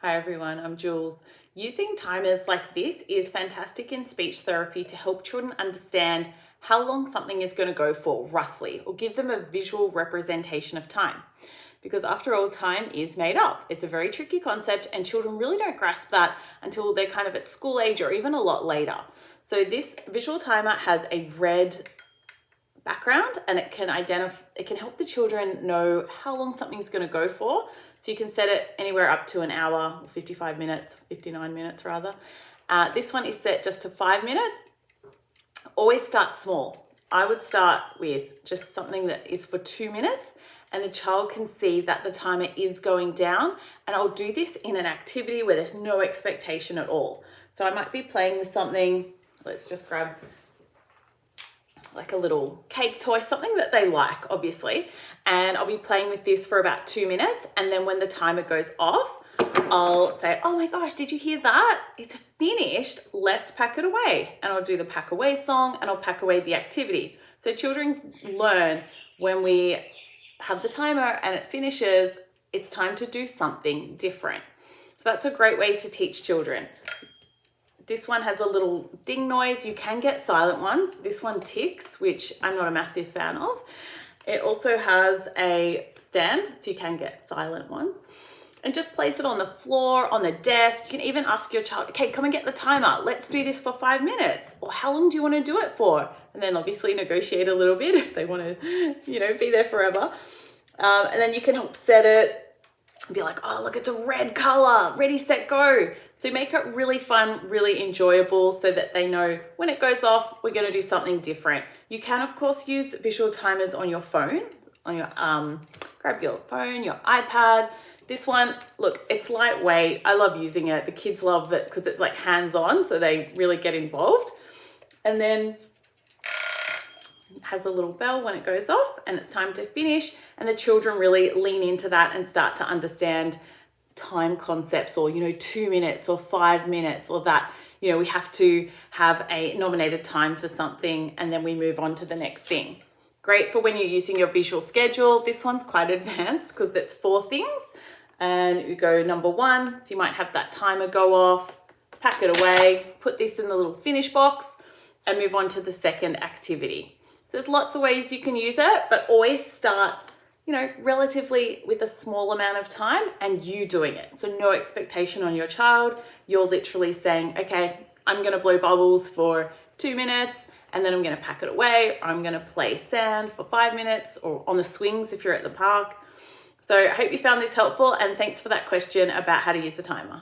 Hi everyone, I'm Jules. Using timers like this is fantastic in speech therapy to help children understand how long something is going to go for roughly, or give them a visual representation of time. Because after all, time is made up. It's a very tricky concept and children really don't grasp that until they're kind of at school age or even a lot later. So this visual timer has a red background and it can help the children know how long something's going to go for. So you can set it anywhere up to an hour, 55 minutes, 59 minutes rather. This one is set just to 5 minutes. Always start small. I would start with just something that is for 2 minutes and the child can see that the timer is going down, and I'll do this in an activity where there's no expectation at all. So I might be playing with something. Let's just grab like a little cake toy, something that they like, obviously. And I'll be playing with this for about 2 minutes. And then when the timer goes off, I'll say, oh my gosh, did you hear that? It's finished, let's pack it away. And I'll do the pack away song and I'll pack away the activity. So children learn when we have the timer and it finishes, it's time to do something different. So that's a great way to teach children. This one has a little ding noise. You can get silent ones. This one ticks, which I'm not a massive fan of. It also has a stand, so you can get silent ones. And just place it on the floor, on the desk. You can even ask your child, okay, come and get the timer. Let's do this for 5 minutes. Or how long do you want to do it for? And then obviously negotiate a little bit if they want to, be there forever. And then you can help set it. Be like, oh, look, it's a red color, ready, set, go. So make it really fun, really enjoyable so that they know when it goes off, we're going to do something different. You can, of course, use visual timers on your phone, on your, grab your phone, your iPad. This one, look, it's lightweight. I love using it. The kids love it because it's like hands-on, so they really get involved. And then has a little bell when it goes off and it's time to finish, and the children really lean into that and start to understand time concepts, or 2 minutes or 5 minutes, or that we have to have a nominated time for something and then we move on to the next thing. Great for when you're using your visual schedule. This one's quite advanced because it's 4 things, and you go number 1, so you might have that timer go off, pack it away, put this in the little finish box and move on to the second activity. There's lots of ways you can use it, but always start, relatively with a small amount of time and you doing it. So no expectation on your child. You're literally saying, okay, I'm going to blow bubbles for 2 minutes and then I'm going to pack it away. Or I'm going to play sand for 5 minutes, or on the swings if you're at the park. So I hope you found this helpful, and thanks for that question about how to use the timer.